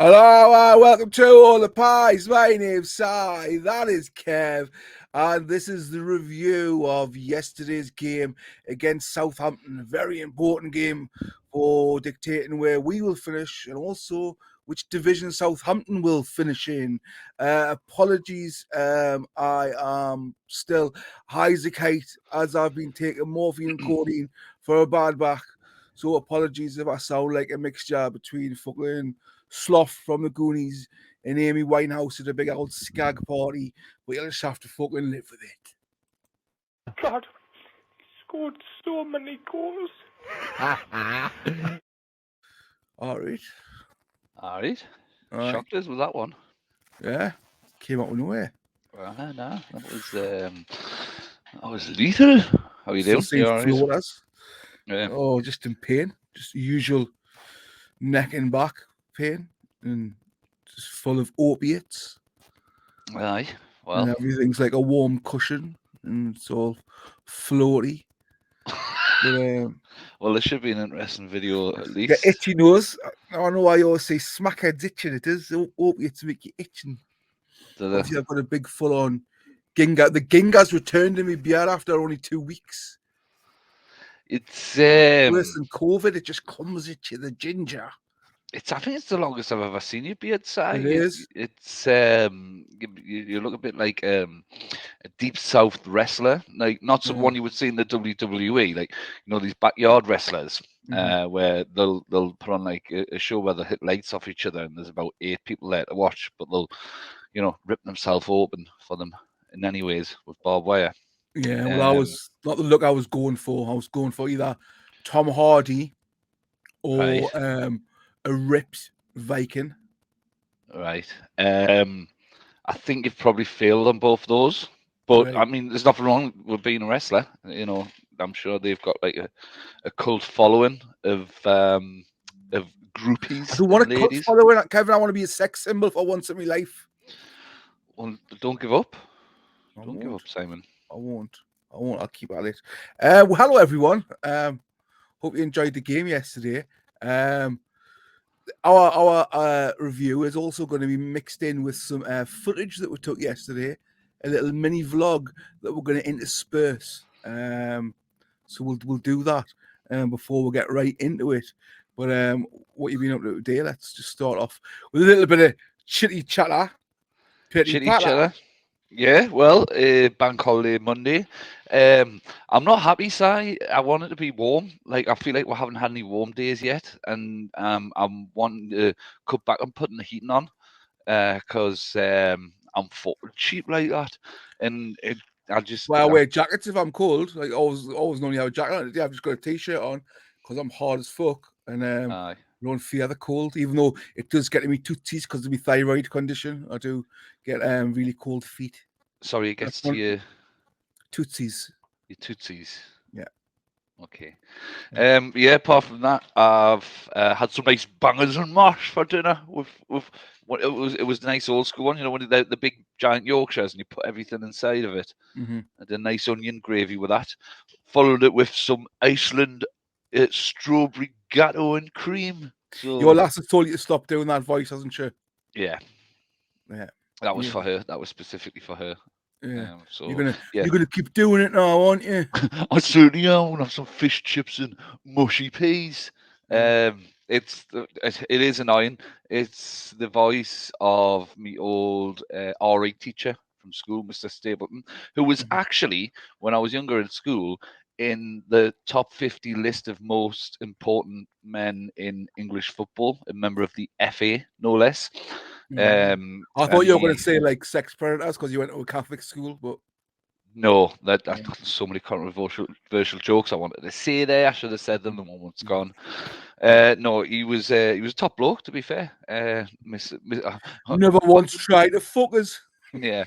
Hello, welcome to All the Pies. My name's Si, that is Kev, and this is the review of yesterday's game against Southampton. A very important game for dictating where we will finish and also which division Southampton will finish in. Apologies, I am still Height as I've been taking morphine and codeine for a bad back. So apologies if I sound like a mixture between fucking Sloth from the Goonies and Amy Winehouse at a big old skag party, but you'll just have to fucking live with it. God, he scored so many goals. All right. All right. Shocked us with that one. Yeah. Came out of nowhere. No, that was lethal. How are you doing? Still seeing Florida's. Yeah. Oh, just in pain. Just usual neck and back pain and just full of opiates. Aye. Well, and everything's like a warm cushion and it's all floaty. But, well, there should be an interesting video at least. The itchy nose. I don't know why you always say smackhead's itching. It is opiates make you itching. Obviously, I've got a big full-on Ginga. The Ginga's returned to me beard after only 2 weeks. It's worse than COVID. It just comes at you, the ginger. I think it's the longest I've ever seen your beard, Si. It is. It's you look a bit like a deep south wrestler, like not someone you would see in the WWE, like these backyard wrestlers, where they'll put on like a show where they hit lights off each other, and there's about 8 people there to watch, but they'll rip themselves open for them in any ways with barbed wire. Yeah, well, I was not the look I was going for. I was going for either Tom Hardy or a ripped Viking. Right. I think you've probably failed on both those. But I mean, there's nothing wrong with being a wrestler. I'm sure they've got like a cult following of groupies. I don't want a cult following, Kevin. I want to be a sex symbol for once in my life. Well, don't give up. Don't give up, Simon. I won't. I'll keep at it. Well, hello everyone. Hope you enjoyed the game yesterday. Our review is also going to be mixed in with some footage that we took yesterday, a little mini vlog that we're going to intersperse. So we'll do that before we get right into it. But what you've been up to today? Let's just start off with a little bit of chitty chatter. Chitty chatter. Yeah, well, bank holiday Monday. I'm not happy, Si. I want it to be warm. Like, I feel like we haven't had any warm days yet, and I'm wanting to cut back on putting the heating on, because I'm fucking cheap like that, and I just. Well, I wear jackets if I'm cold. Like, always normally have a jacket on. I've just got a t-shirt on because I'm hard as fuck, and don't fear the cold, even though it does get to me tootsies because of my thyroid condition. I do get really cold feet. Sorry, it gets to your tootsies. Your tootsies. Yeah. Okay. Yeah. Apart from that, I've had some nice bangers and mash for dinner. With what it was nice old school one. When the big giant Yorkshires and you put everything inside of it. And a nice onion gravy with that. Followed it with some Iceland strawberry gatto and cream. So, your lass has told you to stop doing that voice, hasn't she? Yeah. Yeah. That was for her. That was specifically for her. Yeah. So you're gonna keep doing it now, aren't you? I certainly am. I want to have some fish chips and mushy peas. It is annoying. It's the voice of me old RE teacher from school, Mr. Stapleton, who was actually, when I was younger in school, in the top 50 list of most important men in English football, a member of the FA, no less. I thought you were going to say like sex predators because you went to a Catholic school, but no, that's so many controversial jokes I wanted to say there. I should have said them. The moment's gone. No, he was a top bloke, to be fair. Never once tried to fuck us. Yeah.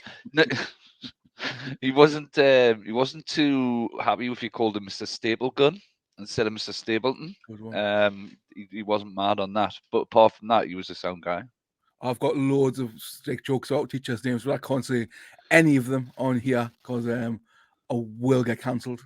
He wasn't too happy if you called him Mr. Staplegun instead of Mr. Stapleton. He wasn't mad on that. But apart from that, he was a sound guy. I've got loads of stick jokes about teachers' names, but I can't say any of them on here because I will get cancelled.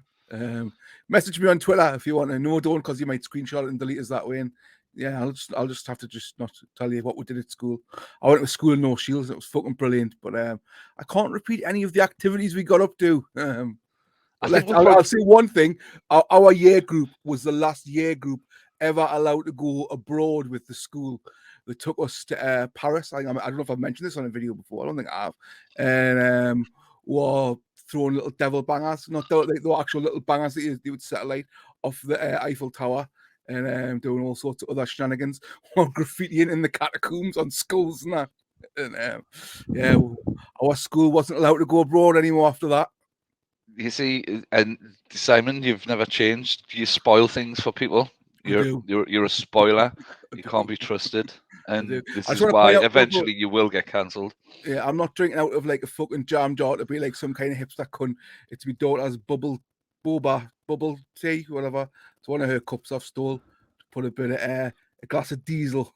Message me on Twitter if you want to. No, don't, because you might screenshot it and delete us that way, and Yeah, I'll just have to not tell you what we did at school. I went to school in No Shields. It was fucking brilliant. But I can't repeat any of the activities we got up to. I'll say one thing. Our year group was the last year group ever allowed to go abroad with the school. They took us to Paris. I don't know if I've mentioned this on a video before. I don't think I have. And we're throwing little devil bangers, not the actual little bangers that you would satellite off the Eiffel Tower. And doing all sorts of other shenanigans, or graffitiing in the catacombs on schools and that. And yeah, our school wasn't allowed to go abroad anymore after that. You see, and Simon, you've never changed. You spoil things for people. You're a spoiler. You can't be trusted, and this is why eventually you will get cancelled. Yeah, I'm not drinking out of like a fucking jam jar to be like some kind of hipster cunt. It's my daughter's bubble tea, whatever. It's one of her cups I've stole to put a bit of a glass of diesel.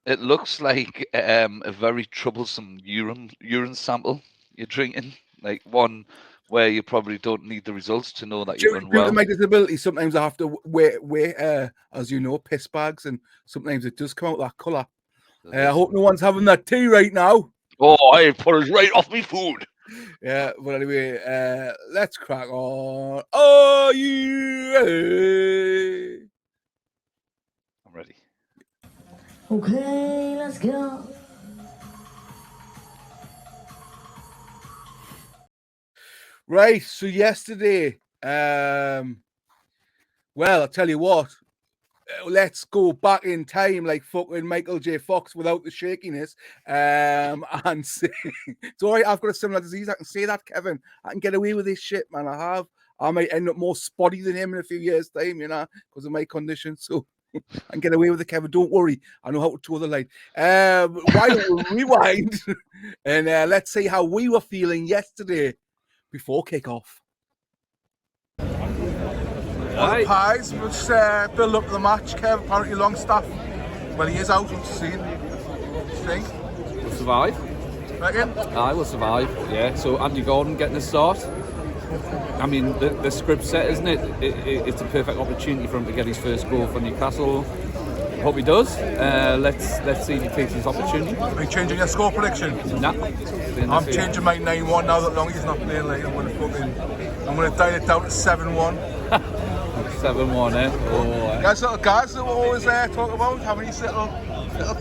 It looks like a very troublesome urine sample you're drinking, like one where you probably don't need the results to know that you're unwell. Due to my disability, sometimes I have to wear as you know, piss bags, and sometimes it does come out that colour. I hope no one's having that tea right now. Oh, I put it right off me food. Yeah, but anyway, let's crack on. Are you ready? I'm ready. Okay, let's go. Right, so yesterday, well, I'll tell you what, let's go back in time like fucking Michael J. Fox without the shakiness, and say, it's all right, I've got a similar disease, I can say that, Kevin, I can get away with this shit, man, I might end up more spotty than him in a few years' time, you know, because of my condition, so I can get away with it, Kevin, don't worry, I know how to toe the line. Why don't we rewind, and let's see how we were feeling yesterday, before kick-off. Right. Pies, let's build up the match. Kev, apparently Longstaff, well, he is out, we've seen. What do you think? We'll survive. Reckon? Aye, we'll survive, yeah. So Andy Gordon getting a start. I mean, the script set, isn't it? It's a perfect opportunity for him to get his first goal for Newcastle. Hope he does. Let's see if he takes his opportunity. Are you changing your score prediction? Nah. I'm changing my 9-1 now that Longy's not playing. Like, I'm gonna dial it down to 7-1. 7-1, eh? Oh, guys that were always talking about having these little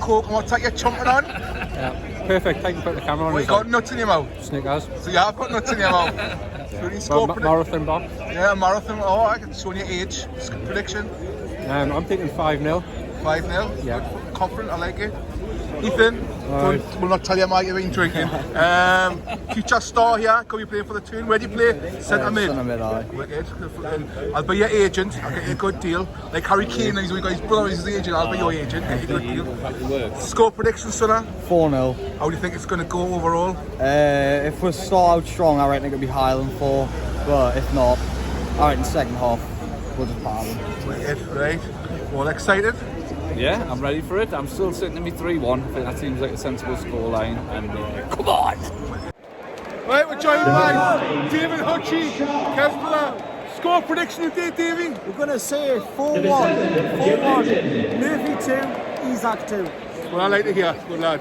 coke and what type you're chomping on. Yeah, perfect. Thank you for putting the camera on. Well, you got nuts in your mouth. Snickers. So you have got nuts in your mouth. Marathon box. Yeah, marathon. Oh, I can show your age prediction. I'm thinking 5-0. 5-0? Yeah. Good, confident, I like it. Ethan, we'll not tell you how you've been drinking. Future star here, can we play for the tune? Where do you play? Centre mid. Centre mid, aye. Wicked. I'll be your agent, I'll get you a good deal. Like Harry Kane, he's got his brother, he's his agent, I'll be your agent, get you a good deal. Score prediction, Sonner? 4-0. How do you think it's going to go overall? If we start out strong, I reckon it could be higher than 4. But if not, I reckon second half, we'll just power them. Wicked, right. All excited? Yeah, I'm ready for it. I'm still sitting at me 3-1. I think that seems like a sensible scoreline. And come on! Right, we're joined by David Hutchie, Kevlar. Score prediction today, Davey? We're going to say 4-1. 4-1. Murphy 2, Isaac 2. Well, I like to hear. Good lad.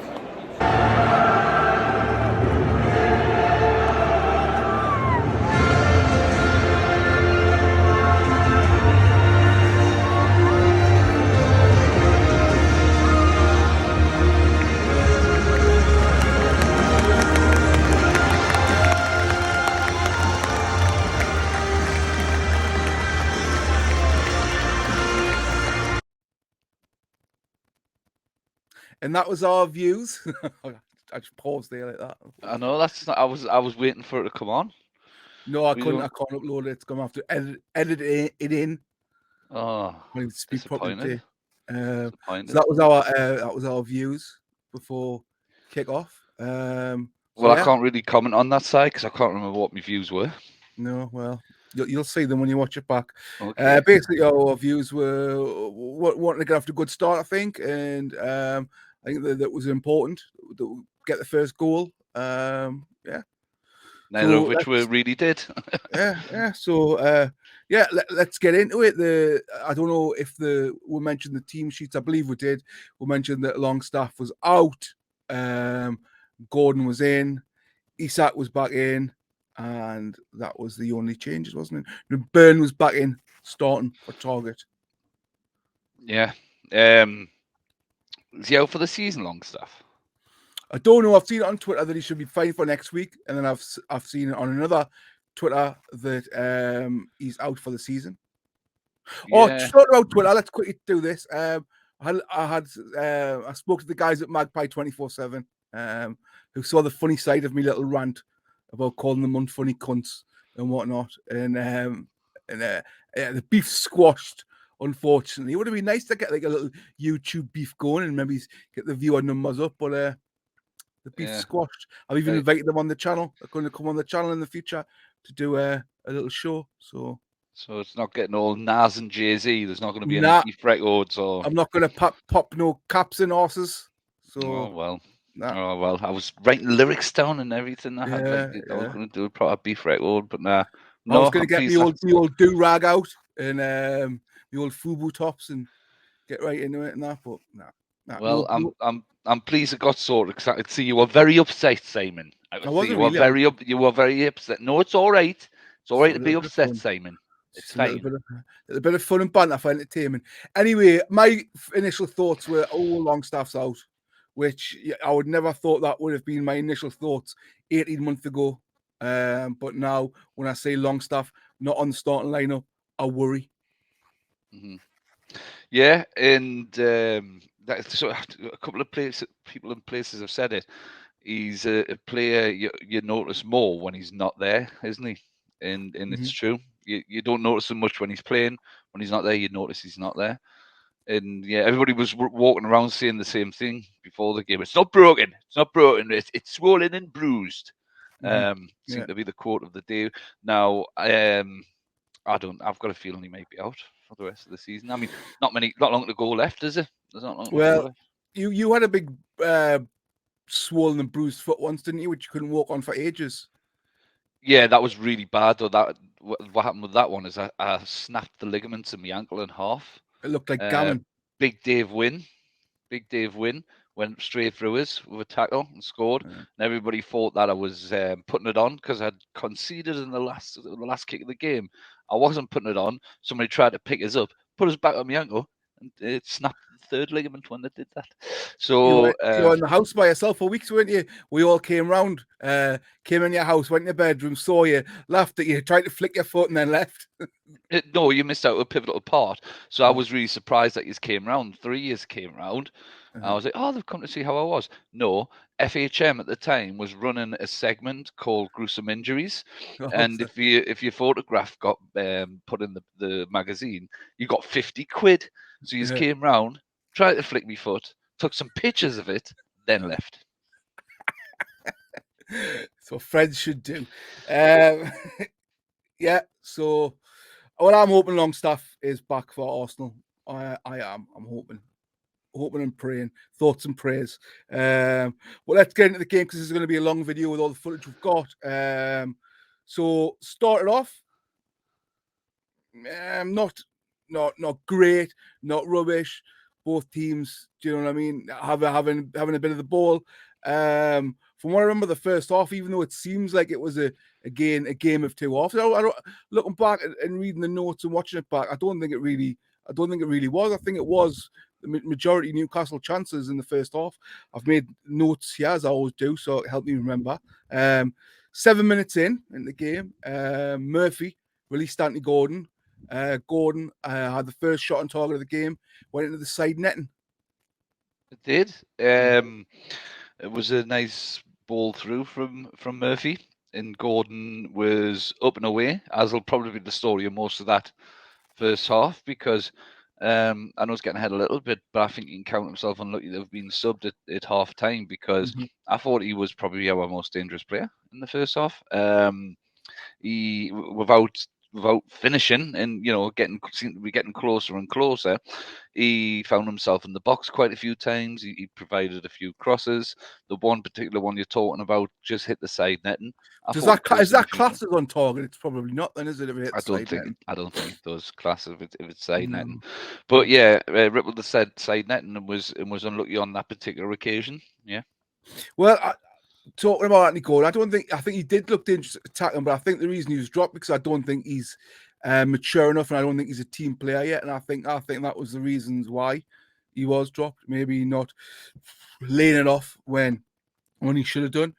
And that was our views. I just paused there like that. I know that's not. I was waiting for it to come on. No, I couldn't. I can't upload it. It's gonna have to edit it in. Oh, I need to speak properly. So disappointed. that was our views before kick off. Well, I can't really comment on that side because I can't remember what my views were. No, well, you'll see them when you watch it back. Okay. Basically, our views were wanting to get off to a good start, I think, and I think that was important to get the first goal. Yeah. Neither of which we really did. Yeah. So yeah, let's get into it. I don't know if we mentioned the team sheets. I believe we did. We mentioned that Longstaff was out. Gordon was in. Isak was back in, and that was the only changes, wasn't it? And Byrne was back in, starting for Target. Yeah. Is he out for the season, Longstaff? I don't know. I've seen it on Twitter that he should be fine for next week, and then I've seen it on another Twitter that he's out for the season. Oh, Yeah. talk about Twitter. Let's quickly do this. I spoke to the guys at Magpie 24/7, who saw the funny side of me little rant about calling them unfunny cunts and whatnot, and the beef squashed. Unfortunately, it would have been nice to get like a little YouTube beef going and maybe get the viewer numbers up, but the beef squashed. I've even invited them on the channel. They're going to come on the channel in the future to do a little show. So it's not getting all Nas and Jay-Z. There's not going to be any beef records, or I'm not going to pop no caps and horses. So oh well. I was writing lyrics down and everything. I was going to do a proper beef record, but nah. I was going to get the old do rag out and the old FUBU tops and get right into it and that, but nah. Well, I'm pleased it got sorted because I could see you were very upset, Simon. You were very upset. No, it's all right. It's all right to be upset, Simon. It's fine. A bit of fun and banter for entertainment. Anyway, my initial thoughts were, Longstaff's out, which I would never thought that would have been my initial thoughts 18 months ago. But now, when I say Longstaff not on the starting lineup, I worry. Mm-hmm. Yeah, and so a couple of people and places have said it. He's a player you notice more when he's not there, isn't he? And it's true. You don't notice him much when he's playing. When he's not there, you notice he's not there. And yeah, everybody was walking around saying the same thing before the game. It's not broken. It's not broken. It's swollen and bruised. Seemed to be the quote of the day. Now, I've got a feeling he might be out for the rest of the season. I mean, not long to go left, is it? There's not long to go left. You had a big swollen and bruised foot once, didn't you? Which you couldn't walk on for ages. Yeah, that was really bad. Though what happened with that one is I snapped the ligaments in my ankle in half. It looked like gammon. Big Dave Wynn went straight through us with a tackle and scored. And everybody thought that I was putting it on because I'd conceded in the last kick of the game. I wasn't putting it on. Somebody tried to pick us up, put us back on my ankle, and it snapped the third ligament when they did that. So you were in the house by yourself for weeks, weren't you? We all came round, came in your house, went in the bedroom, saw you, laughed at you, tried to flick your foot, and then left. No, you missed out a pivotal part. So I was really surprised that you came round. 3 years came round. I was like, they've come to see how I was. No, FHM at the time was running a segment called Gruesome Injuries. And if your photograph got put in the magazine, you got 50 quid. So you just came round, tried to flick me foot, took some pictures of it, then left. That's what friends should do. Yeah, so I'm hoping Longstaff is back for Arsenal. I am. I'm hoping and praying, thoughts and prayers. Well, let's get into the game because this is going to be a long video with all the footage we've got. So started off, not great, not rubbish. Both teams, do you know what I mean? Having a bit of the ball. From what I remember, the first half, even though it seems like it was a game of two halves. Looking back and reading the notes and watching it back, I don't think it really was. I think it was the majority Newcastle chances in the first half. I've made notes here, as I always do, so it helped me remember. 7 minutes in the game, Murphy released Anthony Gordon. Gordon had the first shot on target of the game, went into the side netting. It did. It was a nice ball through from Murphy, and Gordon was up and away, as will probably be the story of most of that first half, because I know he's getting ahead a little bit, but I think he can count himself unlucky to have been subbed at half time, because I thought he was probably our most dangerous player in the first half. He, without without finishing, and seemed to be getting closer and closer. He found himself in the box quite a few times. He provided a few crosses. The one particular one you're talking about just hit the side netting. Is that classed as on target? It's probably not, then, is it? If it hits side netting? I don't think it does class if it's side netting. But yeah, Ripple the said side netting and was unlucky on that particular occasion. Yeah. Well, talking about Anthony Gordon, I think he did look dangerous at attacking, but I think the reason he was dropped because I don't think he's mature enough, and I don't think he's a team player yet. And I think that was the reasons why he was dropped. Maybe not laying it off when he should have done.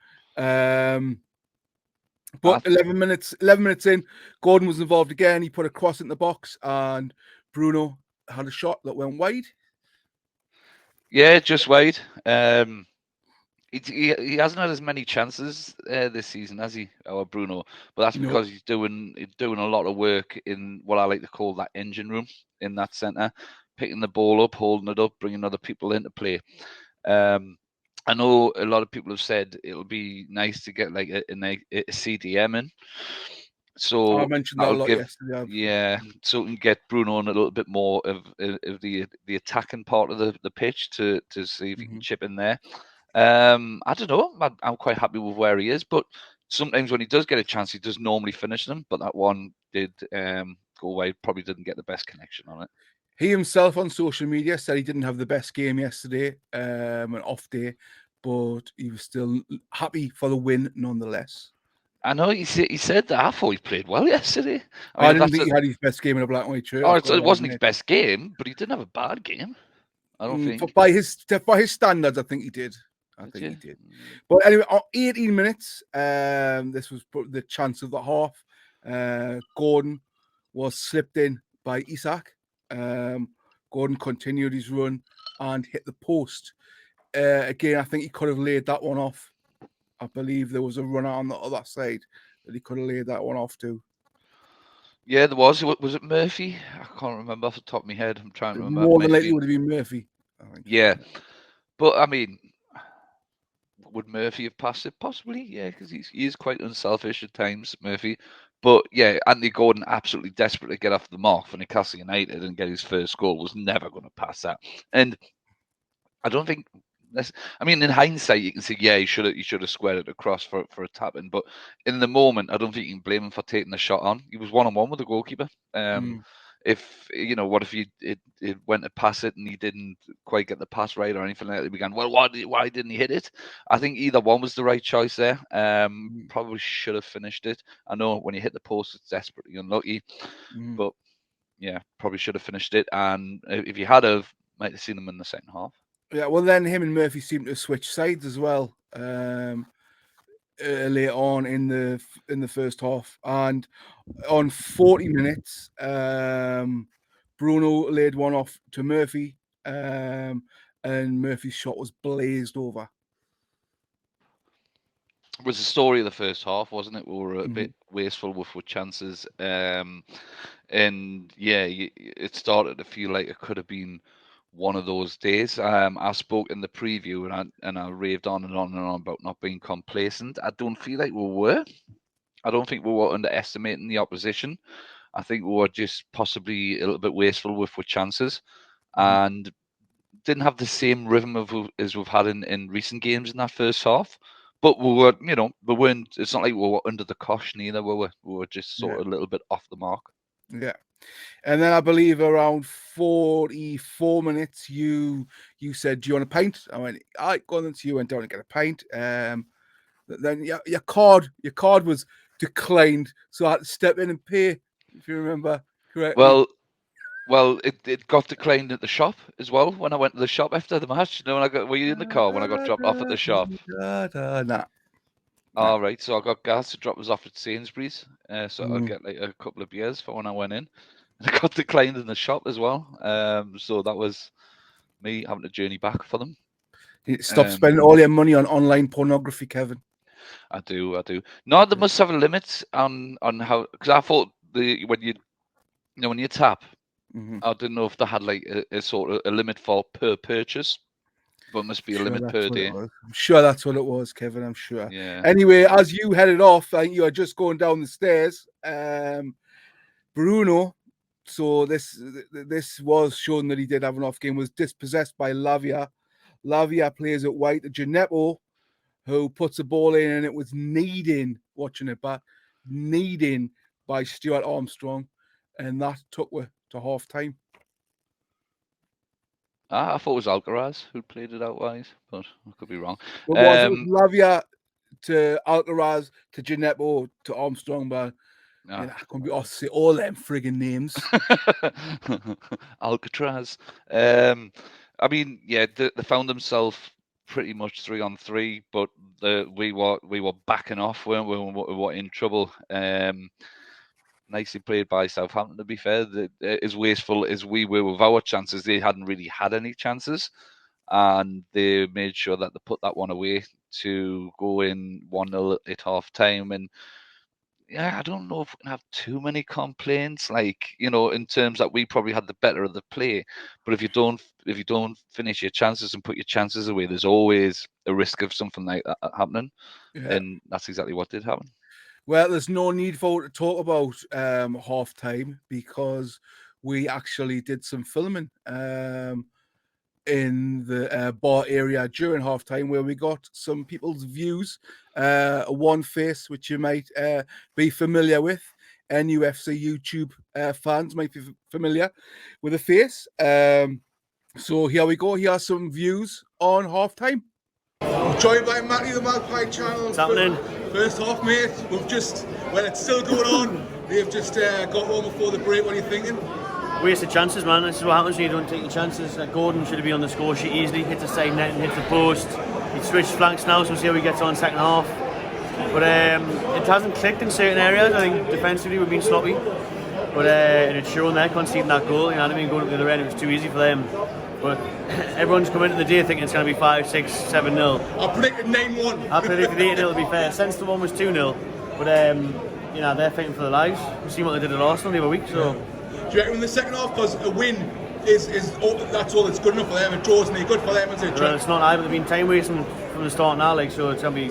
But 11 minutes in, Gordon was involved again. He put a cross in the box, and Bruno had a shot that went wide. Yeah, just wide. He hasn't had as many chances this season, has he, our Bruno? But that's because he's doing a lot of work in what I like to call that engine room in that centre, picking the ball up, holding it up, bringing other people into play. I know a lot of people have said it'll be nice to get like a CDM in. So I mentioned that a lot yesterday. Yeah, so we can get Bruno on a little bit more of the attacking part of the pitch to see if he can chip in there. I don't know. I'm quite happy with where he is, but sometimes when he does get a chance, he does normally finish them. But that one did go wide. Probably didn't get the best connection on it. He himself on social media said he didn't have the best game yesterday, an off day, but he was still happy for the win nonetheless. I know he said that. I thought he played well yesterday. I didn't think he had his best game in a black and white shirt. Oh, it wasn't his best game, but he didn't have a bad game. I don't think. By his standards, I think he did. He did. But anyway, 18 minutes. This was the chance of the half. Gordon was slipped in by Isak. Gordon continued his run and hit the post. Again, I think he could have laid that one off. I believe there was a runner on the other side that he could have laid that one off to. Yeah, there was. Was it Murphy? I can't remember off the top of my head. I'm trying to remember. More than likely would have been Murphy, I think. Yeah. But, I mean, would Murphy have passed it? Possibly, yeah, because he is quite unselfish at times, Murphy. But, yeah, Anthony Gordon, absolutely desperate to get off the mark for Newcastle United and get his first goal, was never going to pass that. And I don't think... I mean, in hindsight, you can say, yeah, he should have squared it across for a tap in. But in the moment, I don't think you can blame him for taking the shot on. He was 1-on-1 with the goalkeeper. If what if it went to pass it and he didn't quite get the pass right or anything like that? He began, well, why didn't he hit it? I think either one was the right choice there. Probably should have finished it. I know when you hit the post, it's desperately unlucky, but yeah, probably should have finished it. And if you had have, might have seen him in the second half. Yeah, well, then him and Murphy seemed to switch sides as well later on in the first half. And on 40 minutes, Bruno laid one off to Murphy, and Murphy's shot was blazed over. It was the story of the first half, wasn't it? We were a bit wasteful with chances. And yeah, it started to feel like it could have been one of those days. I spoke in the preview and I raved on and on and on about not being complacent. I don't feel like we were. I don't think we were underestimating the opposition. I think we were just possibly a little bit wasteful with chances and didn't have the same rhythm as we've had in recent games in that first half. But we were, we weren't. It's not like we were under the cosh neither. We were just sort of a little bit off the mark. Yeah. And then I believe around 44 minutes, you said, "Do you want a pint?" I went, "All right, go on." Then so you went down and get a pint. Then your card was declined, so I had to step in and pay. If you remember correctly. Well, it got declined at the shop as well. When I went to the shop after the match, were you in the car when I got dropped off at the shop? Nah. All right, so I got gas to drop us off at Sainsbury's, so I'll get like a couple of beers for when I went in. And I got declined in the shop as well, so that was me having to journey back for them. Stop spending all your money on online pornography, Kevin. I do. No, they must have a limit on how, because I thought when you tap, I didn't know if they had like a sort of a limit for per purchase. But must be a limit per day. I'm sure that's what it was, Kevin. I'm sure. Yeah. Anyway, as you headed off, I think you were just going down the stairs. Bruno, so this was shown that he did have an off game, was dispossessed by Lavia. Lavia plays it wide to Gineppo, who puts the ball in, and it was watching it back, by Stuart Armstrong, and that took her to half time. I thought it was Alcaraz who played it out wide, but I could be wrong. But was it Lavia to Alcaraz to Gineppo to Armstrong? But I couldn't be say all them frigging names. Alcatraz. I mean, yeah, they found themselves pretty much 3-on-3, but we were backing off, weren't we? We were in trouble. Nicely played by Southampton, to be fair. As wasteful as we were with our chances, they hadn't really had any chances, and they made sure that they put that one away to go in 1-0 at half time. And yeah, I don't know if we can have too many complaints, like, you know, in terms that we probably had the better of the play. But if you don't finish your chances and put your chances away, there's always a risk of something like that happening. Yeah. And that's exactly what did happen. Well, there's no need for to talk about half time, because we actually did some filming in the bar area during half time, where we got some people's views. One face which you might be familiar with, NUFC YouTube fans might be familiar with the face. So here we go. Here are some views on half time. Joined by Matty, the Magpie channel. What's happening? First half, mate. It's still going on. They've just got one before the break. What are you thinking? Wasted chances, man. This is what happens when you don't take your chances. Gordon should have been on the score sheet easily. Hits the side net and hits the post. He switched flanks now, so we'll see how he gets on second half. But it hasn't clicked in certain areas. I think defensively we've been sloppy. But and it's shown there, conceding that goal. You know what I mean? Going up the other end, it was too easy for them. But everyone's come into the day thinking it's going to be 5, 6, 7-0. I predicted 9-1. I predicted 8-0, to be fair. Sensible one was 2-0. But you know, they're fighting for their lives. We've seen what they did at Arsenal the other week. So. Do you reckon in the second half, because a win is that's all that's good enough for them, and draws and good for them, is it? Well, it's not either. They've been time wasting from the start now, like, so it's going to be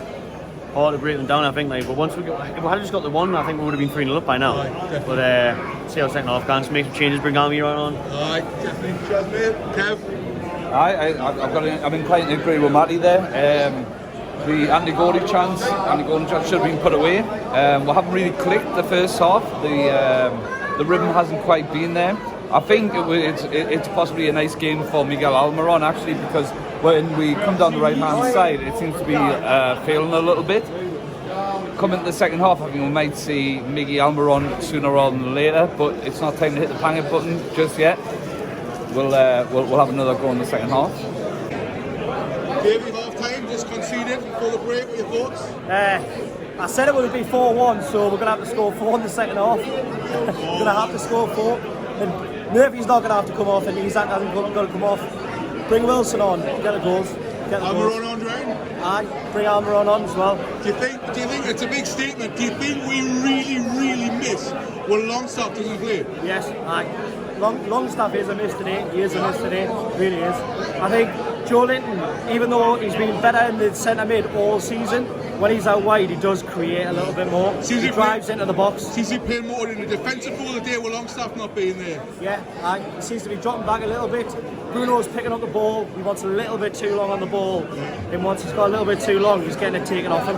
hard to break them down, I think. Like, but once if we had just got the one, I think we would have been 3-0 up by now. Right, but see how second half goes, make some changes, bring Almiron on. Aye, definitely. Cheers, mate. Kev. I'm inclined to agree with Matty there. The Andy Gordon chance should have been put away. We haven't really clicked the first half. The rhythm hasn't quite been there. I think it's possibly a nice game for Miguel Almiron, actually, because when we come down the right hand side, it seems to be failing a little bit. Coming to the second half, I think we might see Miguel Almiron sooner rather than later, but it's not time to hit the panic button just yet. We'll have another go in the second half. Davey, half time, just conceded before the break. What are your thoughts? I said it would be 4-1, so we're going to have to score 4 in the second half. We're going to have to score 4. And Murphy's not going to have to come off, and Isaac hasn't got to come off. Bring Wilson on, get the goals. Almiron on, right? Aye, bring Almiron on as well. Do you think it's a big statement? Do you think we really miss when Longstaff doesn't play? Yes, aye. Longstaff is a miss today. He is a miss today. Really is. I think Joe Linton, even though he's been better in the centre mid all season, when he's out wide, he does create a little bit more. He drives into the box. Seems to be playing more in the defensive role today with Longstaff not being there. Yeah, he seems to be dropping back a little bit. Bruno's picking up the ball. He wants a little bit too long on the ball. And once he's got a little bit too long, he's getting it taken off him.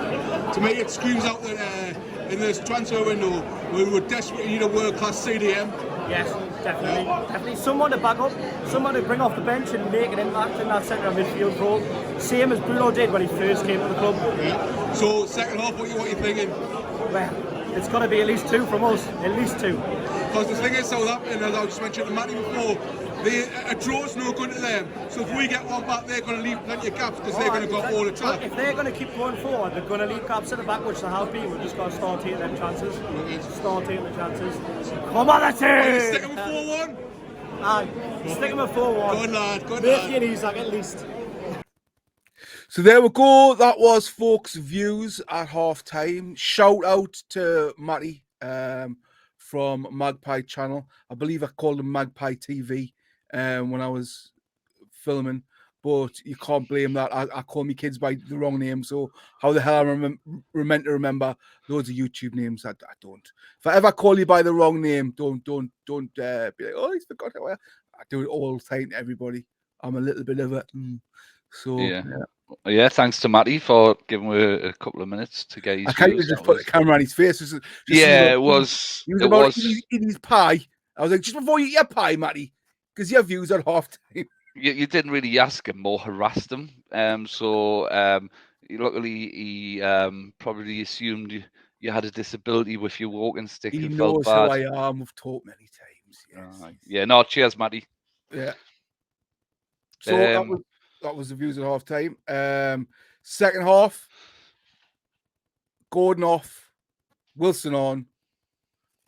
To me, it screams out that in this transfer window, we would desperately need a world-class CDM. Yes, definitely. Definitely someone to back up, someone to bring off the bench and make an impact in that centre midfield role. Same as Bruno did when he first came to the club. Yeah. So second half, what are you thinking? Well, it's got to be at least 2 from us, at least 2. Because the thing is, Southampton, as I just mentioned to Matty before, a draw's no good to them. So if we get one back, they're going to leave plenty of gaps because they're going to go all the time. If they're going to keep going forward, they're going to leave gaps at the back, which they have been. We've just got to start taking them chances. Start taking the chances. Come on, that's it! Stick them 4-1? Aye, stick them 4-1. Good lad, good Murphy lad. and Isaac at least. So there we go. That was folks' views at half time. Shout out to Matty from Magpie Channel. I believe I called him Magpie TV when I was filming but you can't blame that. I call me kids by the wrong name, so how the hell am I meant to remember loads of YouTube names? I don't. If I ever call you by the wrong name, don't be like, oh, he's forgot how I do it all the time to everybody. I'm a little bit of a so yeah. Thanks to Matty for giving me a couple of minutes to get his I can't views. just put the camera on his face. Just it was. He was about eating his pie. I was like, just before you eat your pie, Matty, because your views are half time. You didn't really ask him or harass him. Luckily he probably assumed you had a disability with your walking stick He and knows felt bad. who I am. We've talked many times. Yes. No, cheers, Matty. Yeah. So that was the views at half time. Second half, Gordon off, Wilson on,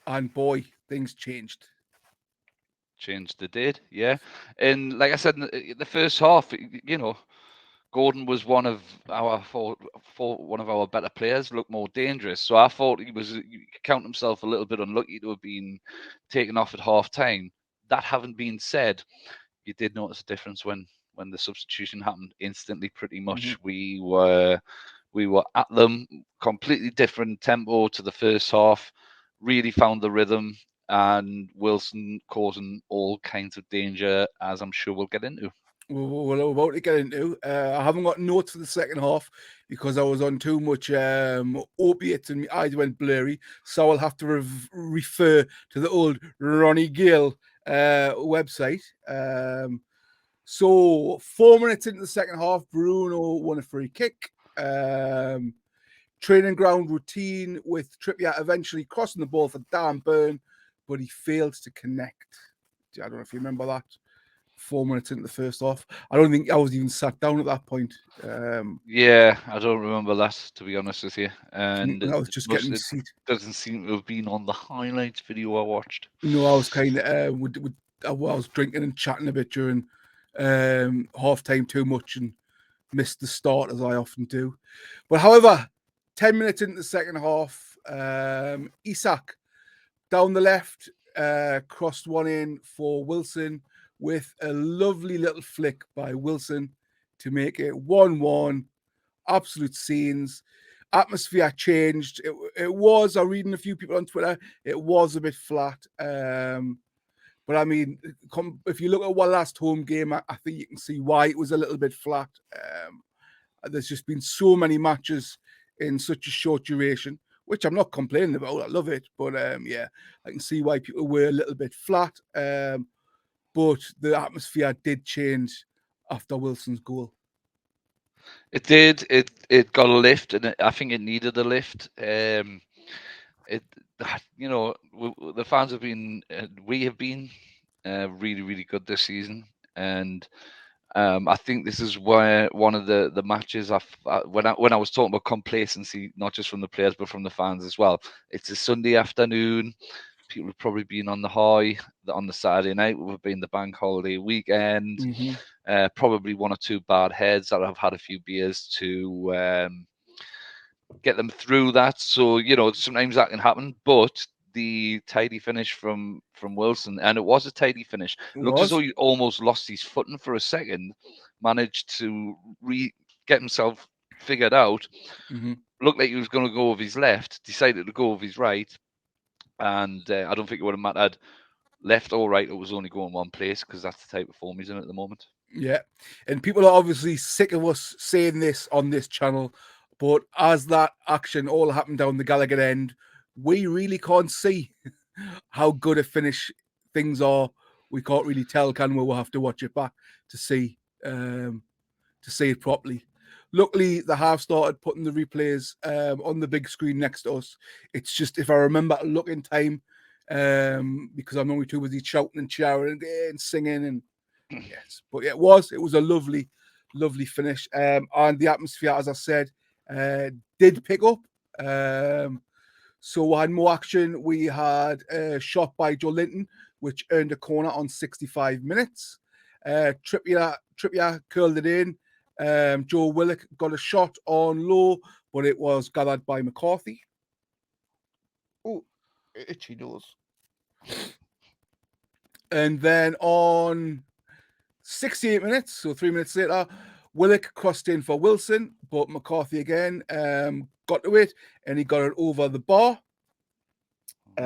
and boy, things changed. They did, yeah. And like I said, in the first half, Gordon was one of our better players, looked more dangerous. So I thought he could count himself a little bit unlucky to have been taken off at half time. That having been said, you did notice a difference when the substitution happened instantly. Pretty much, we were at them, completely different tempo to the first half. Really found the rhythm, and Wilson causing all kinds of danger, as I'm sure we'll get into. We're about to get into. I haven't got notes for the second half because I was on too much opiates and my eyes went blurry. So I'll have to refer to the old Ronnie Gill website. So 4 minutes into the second half, Bruno won a free kick. Training ground routine with Trippier eventually crossing the ball for Dan Burn, but he failed to connect. I don't know if you remember that. 4 minutes into the first half. I don't think I was even sat down at that point. Yeah, I don't remember that, to be honest with you. And I was just getting seat. Doesn't seem to have been on the highlights video I watched. No, I was kind of I was drinking and chatting a bit during half time too much and missed the start as I often do. But however, 10 minutes into the second half, Isak down the left crossed one in for Wilson with a lovely little flick by Wilson to make it 1-1. Absolute scenes. Atmosphere changed. It was, I'm reading a few people on Twitter, it was a bit flat. But I mean, if you look at our last home game, I think you can see why it was a little bit flat. There's just been so many matches in such a short duration, which I'm not complaining about. I love it. But yeah, I can see why people were a little bit flat. But the atmosphere did change after Wilson's goal. It did. It got a lift, and I think it needed a lift. The fans have been, we have been really, really good this season, and I think this is where one of the matches when I was talking about complacency, not just from the players but from the fans as well. It's a Sunday afternoon. People have probably been on the high on the Saturday night. We've been the bank holiday weekend. Probably one or two bad heads that have had a few beers to get them through that. So sometimes that can happen. But the tidy finish from Wilson, and it was a tidy finish. Looked as though he almost lost his footing for a second. Managed to get himself figured out. Looked like he was going to go with his left. Decided to go with his right. And I don't think it would have mattered left or right. It was only going one place because that's the type of form he's in at the moment. Yeah. And people are obviously sick of us saying this on this channel. But as that action all happened down the Gallagher end, we really can't see how good a finish things are. We can't really tell, can we? We'll have to watch it back to see it properly. Luckily, the half started putting the replays on the big screen next to us. It's just, if I remember to look in time, because I'm only too busy shouting and cheering and singing. And yes, but yeah, it was a lovely, lovely finish. And the atmosphere, as I said, did pick up. So we had more action. We had a shot by Joe Linton, which earned a corner on 65 minutes. Trippier curled it in. Joe Willock got a shot on low, but it was gathered by McCarthy. Oh, itchy nose. And then on 68 minutes, so 3 minutes later, Willock crossed in for Wilson, but McCarthy again got to it, and he got it over the bar. What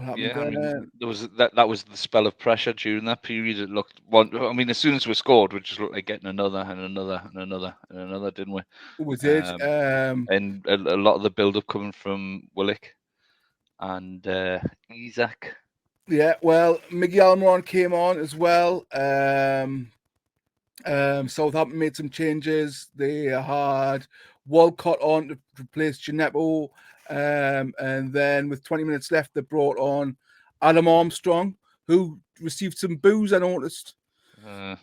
happened Yeah, I there? mean, there was that was the spell of pressure during that period. It looked one. I mean, as soon as we scored, we just looked like getting another and another and another and another, didn't we? We did. And a lot of the build-up coming from Willock and Isaac. Yeah, well, Miggy Almiron came on as well. Southampton made some changes. They had Walcott on to replace Gineppo. And then with 20 minutes left, they brought on Adam Armstrong, who received some boos, I noticed.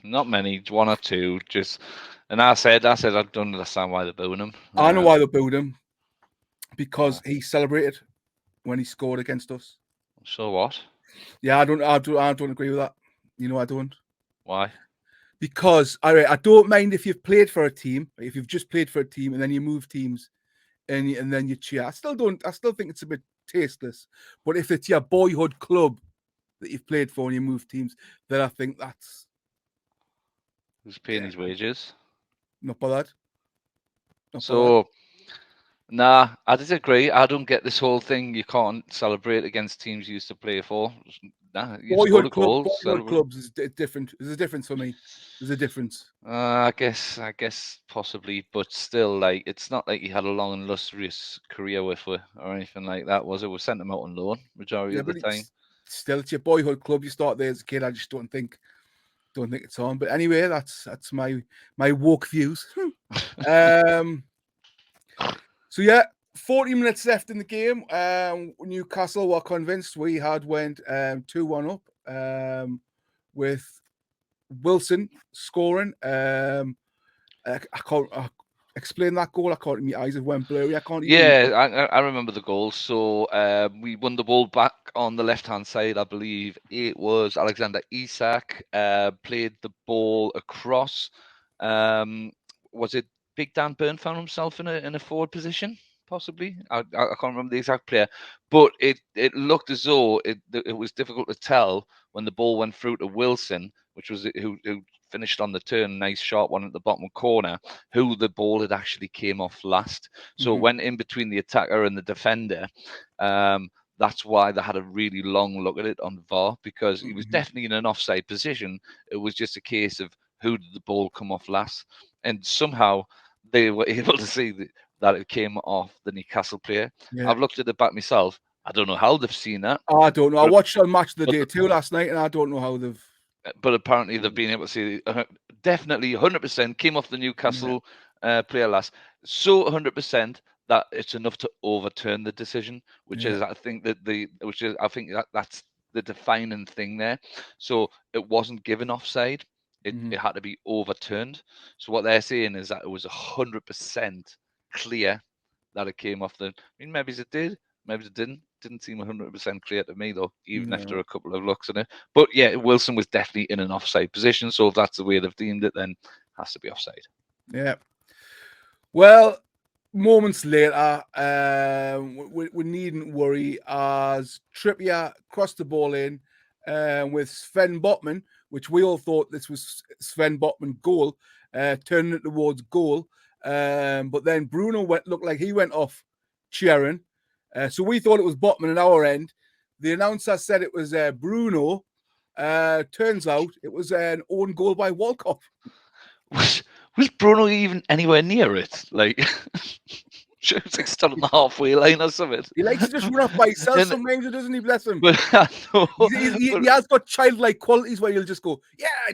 Not many, one or two. Just, and I said I don't understand why they're booing him. I know why they booed him, because he celebrated when he scored against us. So what? Yeah, I don't agree with that. You know, I don't. Why? Because I don't mind if you've played for a team, if you've just played for a team and then you move teams and then you cheer. I still think it's a bit tasteless. But if it's your boyhood club that you've played for and you move teams, then I think that's Who's paying his wages? not bothered. So, nah, I disagree. I don't get this whole thing. You can't celebrate against teams you used to play for. Nah, you boyhood scored a goal. boyhood clubs is different. There's a difference for me. There's a difference. I guess possibly, but still, like, it's not like he had a long and illustrious career with her or anything like that, was it? We sent him out on loan majority of the time. Still, it's your boyhood club. You start there as a kid. I just don't think it's on. But anyway, that's my woke views. So yeah, 40 minutes left in the game. Newcastle were convinced. We had went 2-1 up with Wilson scoring. I can't explain that goal. I can't. My eyes have went blurry. I can't. I remember the goal. So we won the ball back on the left-hand side. I believe it was Alexander Isak played the ball across. Was it Big Dan Burn found himself in a forward position? Possibly. I can't remember the exact player, but it looked as though it was difficult to tell when the ball went through to Wilson, which was who finished on the turn, nice sharp one at the bottom corner, who the ball had actually came off last. So it went in between the attacker and the defender. That's why they had a really long look at it on VAR, because he was definitely in an offside position. It was just a case of who did the ball come off last, and somehow they were able to see that it came off the Newcastle player. Yeah. I've looked at it back myself. I don't know how they've seen that. I don't know. I watched on Match of the Day 2 last night, and I don't know how they've... But apparently they've been able to see definitely 100% came off the Newcastle player last. So 100% that it's enough to overturn the decision, which is I think that's the defining thing there. So it wasn't given offside. It had to be overturned. So what they're saying is that it was 100% clear that it came off the... I mean, maybe it did, maybe it didn't. Didn't seem 100% clear to me, though, even after a couple of looks at it. But yeah, Wilson was definitely in an offside position. So if that's the way they've deemed it, then it has to be offside. Yeah. Well, moments later, we needn't worry as Trippier crossed the ball in with Sven Botman, which we all thought this was Sven Botman goal, turning it towards goal. But then Bruno looked like he went off cheering. So we thought it was Botman at our end. The announcer said it was Bruno. Turns out it was an own goal by Walcott. Was Bruno even anywhere near it? Like, it was like still on the halfway line or something. He likes to just run off by himself sometimes, doesn't he? Bless him. But I know. He has got childlike qualities where he'll just go,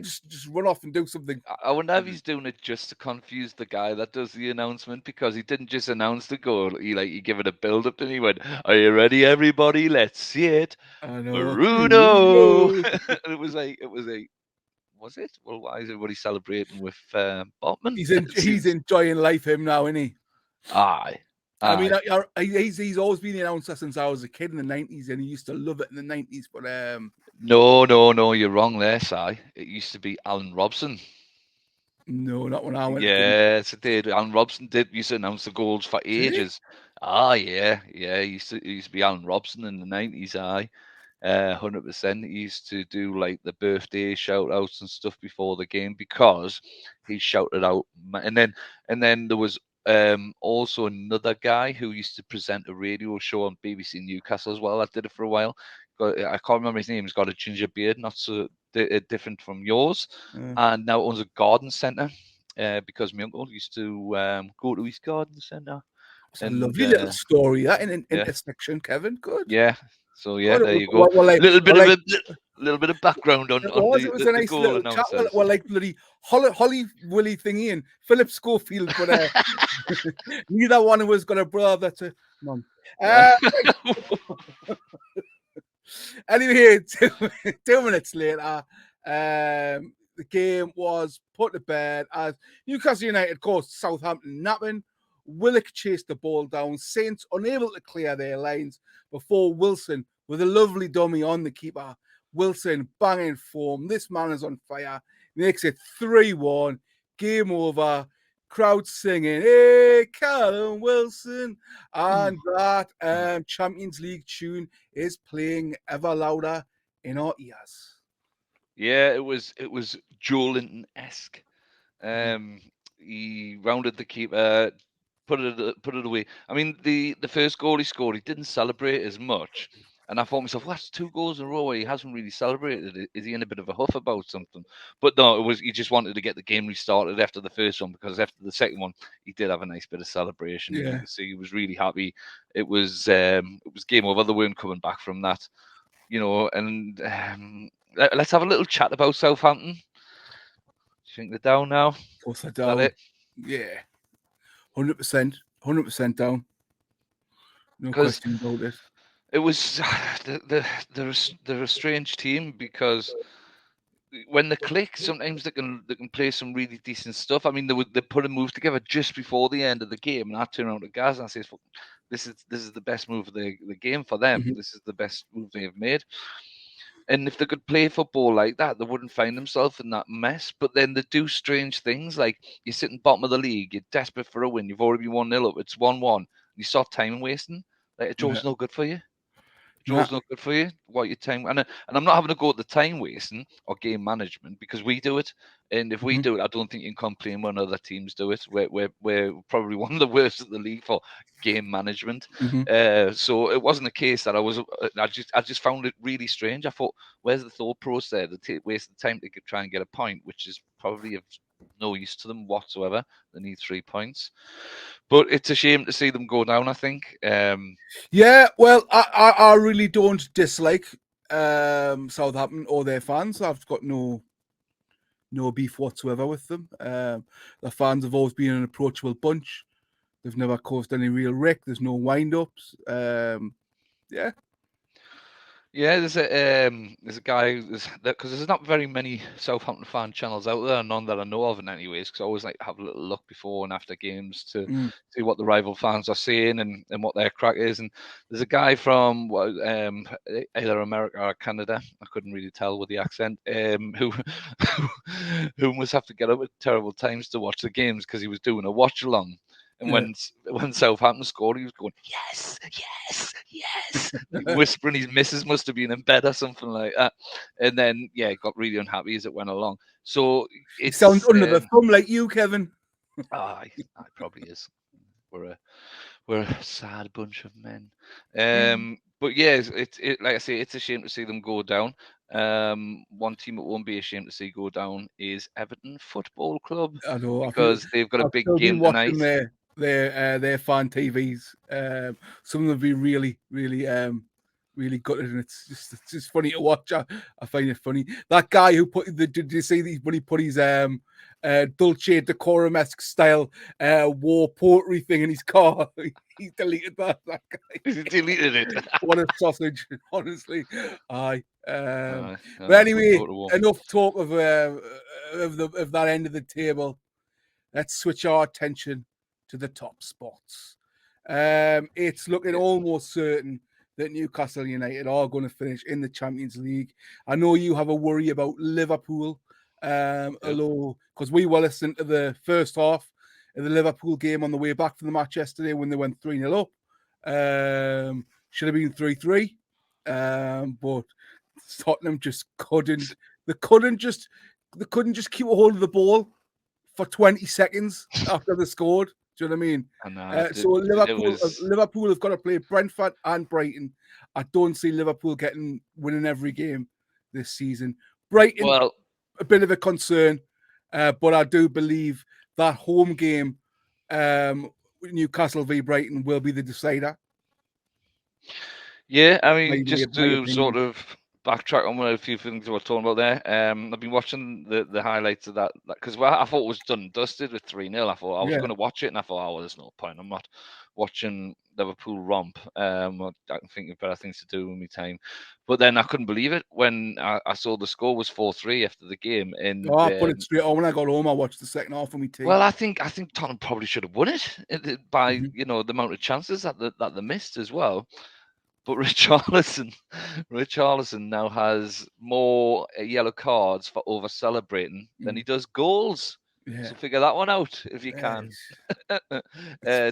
just run off and do something. I wonder if he's doing it just to confuse the guy that does the announcement, because he didn't just announce the goal. He gave it a build up and he went, "Are you ready, everybody? Let's see it, I know. Bruno." And it was like. Was it? Well, why is everybody celebrating with Botman? He's enjoying life, him now, isn't he? Aye. I mean, he's always been the announcer since I was a kid in the 90s, and he used to love it in the 90s. But no, you're wrong there, Si. It used to be Alan Robson. No, not when I went. Yes, it did. Alan Robson used to announce the goals for ages. Ah, yeah. It used to be Alan Robson in the 90s. Aye. 100%. He used to do like the birthday shout outs and stuff before the game because he shouted out. And then there was also another guy who used to present a radio show on BBC Newcastle as well. I did it for a while. I can't remember his name. He's got a ginger beard, not so different from yours, and now owns a garden centre. Because my uncle used to go to his garden centre. It's a lovely little story, that in intersection, Kevin. Good. Yeah. So yeah, Good. there you go. Well, like, little bit of background on it was the a nice goal little chat. announcers. Well, like bloody Holly Willie thingy and Philip Schofield, but neither one of us got a brother to mum. Anyway, 2 minutes later, the game was put to bed as Newcastle United caused Southampton napping. Willock chased the ball down. Saints unable to clear their lines before Wilson with a lovely dummy on the keeper. Wilson banging form. This man is on fire. Makes it 3-1. Game over. Crowd singing, "Hey, Callum Wilson," and that Champions League tune is playing ever louder in our ears. Yeah, it was Joe Linton-esque. He rounded the keeper, put it away. I mean, the first goal he scored, he didn't celebrate as much. And I thought to myself, well, that's 2 goals in a row where he hasn't really celebrated. Is he in a bit of a huff about something? But no, he just wanted to get the game restarted after the first one, because after the second one, he did have a nice bit of celebration. Yeah. You could see he was really happy. It was game over. They weren't coming back from that, and let's have a little chat about Southampton. Do you think they're down now? Of course they're down. Is that it? Yeah. 100% down. No question about it. It was they're a strange team, because when they click, sometimes they can play some really decent stuff. I mean, they put a move together just before the end of the game, and I turn around to Gaz and I say, "This is the best move of the game for them. Mm-hmm. This is the best move they have made." And if they could play football like that, they wouldn't find themselves in that mess. But then they do strange things, like you're sitting bottom of the league, you're desperate for a win, you've already been 1-0 up, it's 1-1, you start time wasting. Like, a draw's no good for you. Draw's not good for you. What your time, and I'm not having to go at the time wasting or game management, because we do it. And if we do it, I don't think you can complain when other teams do it. We're probably one of the worst at the league for game management. So it wasn't a case that I just found it really strange. I thought, where's the thought process there? They waste the time to try and get a point, which is probably of no use to them whatsoever. They need 3 points. But it's a shame to see them go down, I think. Yeah, well, I really don't dislike Southampton or their fans. I've got no beef whatsoever with them. The fans have always been an approachable bunch. They've never caused any real wreck. There's no wind-ups. Yeah. Yeah, there's a guy, because there's not very many Southampton fan channels out there, none that I know of in any ways, because I always like to have a little look before and after games to see what the rival fans are saying and what their crack is. And there's a guy from either America or Canada, I couldn't really tell with the accent, who must have to get up at terrible times to watch the games, because he was doing a watch along. And when Southampton scored, he was going, "Yes, yes, yes," whispering. His missus must have been in bed or something like that. And then, he got really unhappy as it went along. So it sounds under the thumb like you, Kevin. It probably is. We're a sad bunch of men. But yeah, it like I say, it's a shame to see them go down. One team it won't be a shame to see go down is Everton Football Club. I know, because they've got a big game tonight. Their fan TVs. Some of them be really, really, really gutted, and it's just funny to watch. I find it funny. That guy who did you see when he put his Dulce Decorum-esque style war poetry thing in his car? He deleted that guy. He deleted it. What a sausage, honestly. Aye. But anyway, enough talk of that end of the table. Let's switch our attention to the top spots. It's looking almost certain that Newcastle United are going to finish in the Champions League. I know you have a worry about Liverpool, although, because we were listening to the first half of the Liverpool game on the way back from the match yesterday when they went 3-0 up. Should have been 3-3. but Tottenham just couldn't. They couldn't just keep a hold of the ball for 20 seconds after they scored. Do you know what I mean? And So it was Liverpool have got to play Brentford and Brighton. I don't see Liverpool winning every game this season. Brighton, well. a bit of a concern, but I do believe that home game, Newcastle v Brighton, will be the decider. Yeah, I mean, just my to opinion. sort of backtrack on a few things we were talking about there. I've been watching the highlights of that because I thought it was done and dusted with 3-0. I thought I was going to watch it, and I thought, oh, well, there's no point. I'm not watching Liverpool romp. I can think of better things to do with my time. But then I couldn't believe it when I saw the score was 4-3 after the game. And I put it straight on when I got home. I watched the second half of my team. Well, I think Tottenham probably should have won it by the amount of chances that they missed as well. But Richarlison now has more yellow cards for over celebrating than he does goals. Yeah. So figure that one out if you can.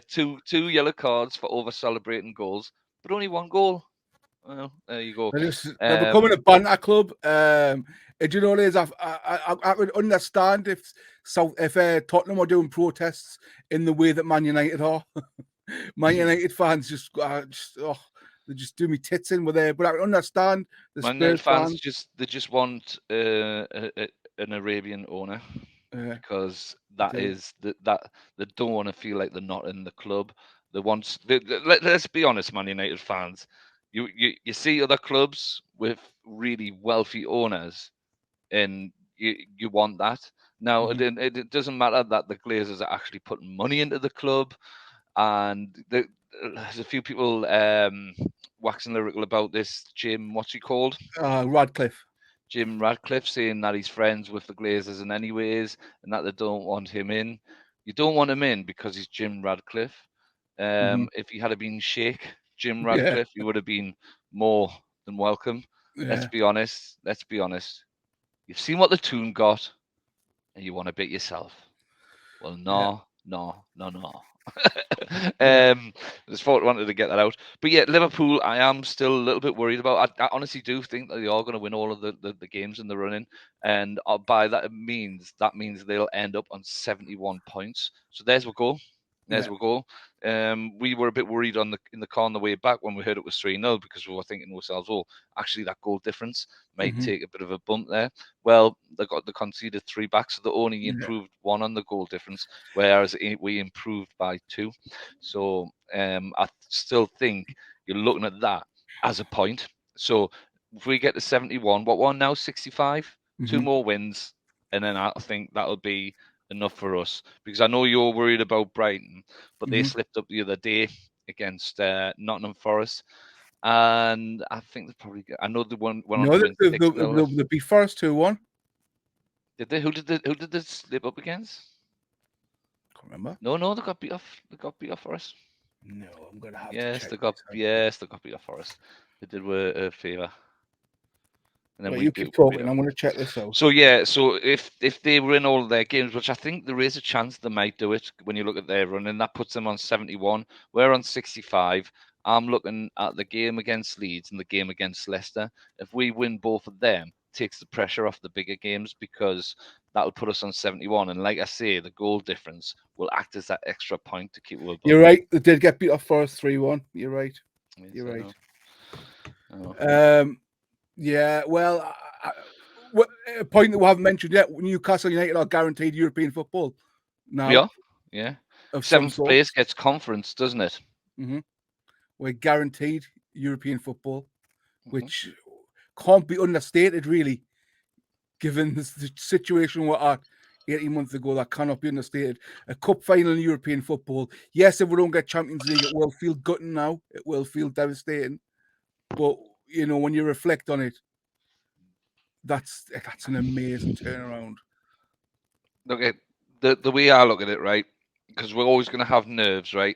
Two yellow cards for over celebrating goals, but only one goal. Well, there you go. They're becoming a banter club. Do you know what it is? I would understand if Tottenham are doing protests in the way that Man United are. Man United fans they just do me tits in with there. But I can understand the Man Spurs fans just want an Arabian owner because that they don't want to feel like they're not in the club. Let's be honest, Man United fans. You see other clubs with really wealthy owners, and you want that. Now it doesn't matter that the Glazers are actually putting money into the club, and there's a few people waxing lyrical about this. Jim, what's he called? Radcliffe. Jim Radcliffe saying that he's friends with the Glazers in any ways and that they don't want him in. You don't want him in because he's Jim Radcliffe. If he had been Sheikh Jim Radcliffe, he would have been more than welcome. Yeah. Let's be honest. You've seen what the Toon got, and you want to bit yourself. Well, no. I just wanted to get that out. But yeah, Liverpool, I am still a little bit worried about. I honestly do think that they are going to win all of the games in the running, and by that means they'll end up on 71 points. So there's we go. We were a bit worried in the car on the way back when we heard it was 3-0 because we were thinking to ourselves, oh, actually that goal difference might take a bit of a bump there. Well, they conceded 3 back, so they only improved 1 on the goal difference, whereas we improved by 2. So I still think you're looking at that as a point. So if we get to 71, what one now? 65? 2 more wins, and then I think that'll be enough for us, because I know you're worried about Brighton, but they slipped up the other day against Nottingham Forest, and I think they probably. I know they went on to win 6-0. The beat Forest 2-1. Did they? Who did they slip up against? Can't remember. No, they got beat off. They got beat off Forest. No, I'm gonna have. Yes, to they got. Yes, they got beat off Forest. They did a favour. And then you keep talking. I'm going to check this out. So yeah, so if they win all their games, which I think there is a chance they might do it when you look at their run, and that puts them on 71. We're on 65. I'm looking at the game against Leeds and the game against Leicester. If we win both of them, it takes the pressure off the bigger games, because that'll put us on 71. And like I say, the goal difference will act as that extra point to keep World. You're right. They did get beat off Forest 3-1. You're right. Yes, you're right. Yeah, well, a point that we haven't mentioned yet: Newcastle United are guaranteed European football now. Yeah. 7th place gets conference, doesn't it? We're guaranteed European football, which can't be understated, really, given the situation we're at 18 months ago. That cannot be understated. A cup final in European football. Yes, if we don't get Champions League, it will feel gutting now. It will feel devastating. But you know, when you reflect on it, that's an amazing turnaround. Look at the way I look at it, right? Because we're always going to have nerves, right?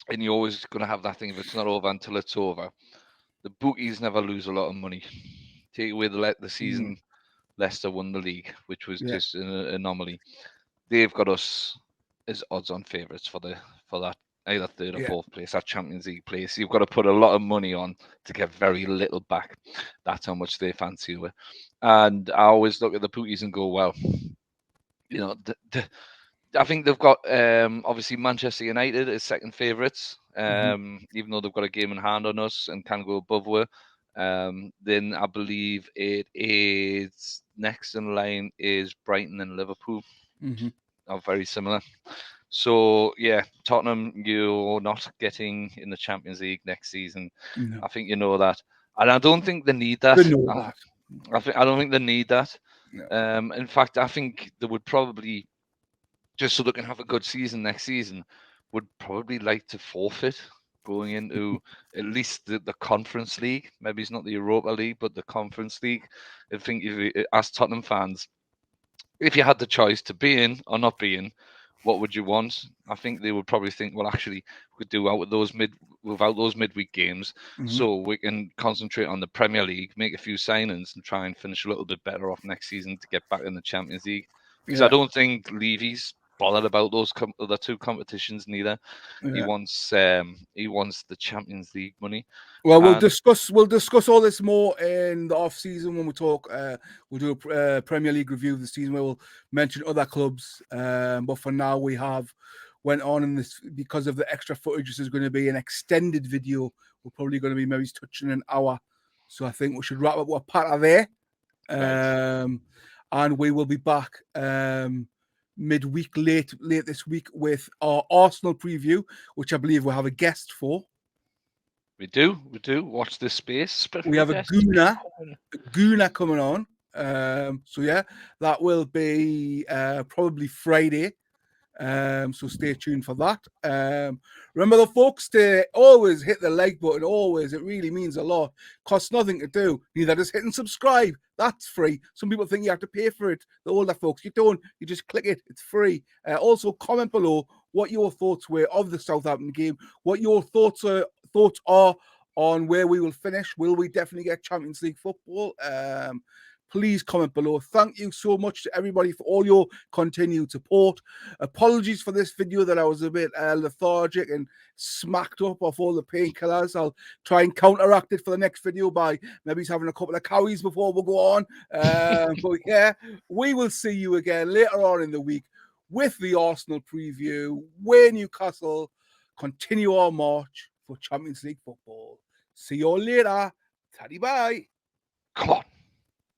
And you're always going to have that thing, if it's not over until it's over. The bookies never lose a lot of money. Take away the season, Leicester won the league, which was just an anomaly. They've got us as odds-on favourites for that either third or Yeah. fourth place, that Champions League place. You've got to put a lot of money on to get very little back. That's how much they fancy you. And I always look at the Pooties and go, well, you know, I think they've got obviously Manchester United as second favourites, even though they've got a game in hand on us and can go above us. Then I believe it is next in line is Brighton and Liverpool. Are very similar. So yeah, Tottenham, you're not getting in the Champions League next season. No. I think you know that, and I don't think they need that. They know that. I don't think they need that. No. In fact, I think they would probably, just so they can have a good season next season, would probably like to forfeit going into at least the Conference League. Maybe it's not the Europa League, but the Conference League. I think if you ask Tottenham fans, if you had the choice to be in or not be in, what would you want? I think they would probably think, well, actually, we could do out with without those midweek games, so we can concentrate on the Premier League, make a few signings, and try and finish a little bit better off next season to get back in the Champions League. Because I don't think Levy's bothered about those other two competitions neither. He wants the Champions League money. Well, we'll discuss all this more in the off season when we talk. We'll do a Premier League review of the season where we'll mention other clubs. But for now, we have went on in this because of the extra footage. This is going to be an extended video. We're probably going to be maybe touching an hour. So I think we should wrap up our part there. And we will be back midweek, late this week with our Arsenal preview, which I believe we'll have a guest for. We do. Watch this space. We have a Gooner coming on. So yeah, that will be probably Friday. So stay tuned for that. Remember, the folks, to always hit the like button. Always, it really means a lot. Costs nothing to do. Neither does hitting subscribe. That's free. Some people think you have to pay for it. The older folks, you don't. You just click it. It's free. Also, comment below what your thoughts were of the Southampton game. What your thoughts are on where we will finish. Will we definitely get Champions League football? Please comment below. Thank you so much to everybody for all your continued support. Apologies for this video that I was a bit lethargic and smacked up off all the painkillers. I'll try and counteract it for the next video by maybe having a couple of cowies before we go on. But yeah, we will see you again later on in the week with the Arsenal preview, where Newcastle continue our march for Champions League football. See you all later. Taddy bye. Come on.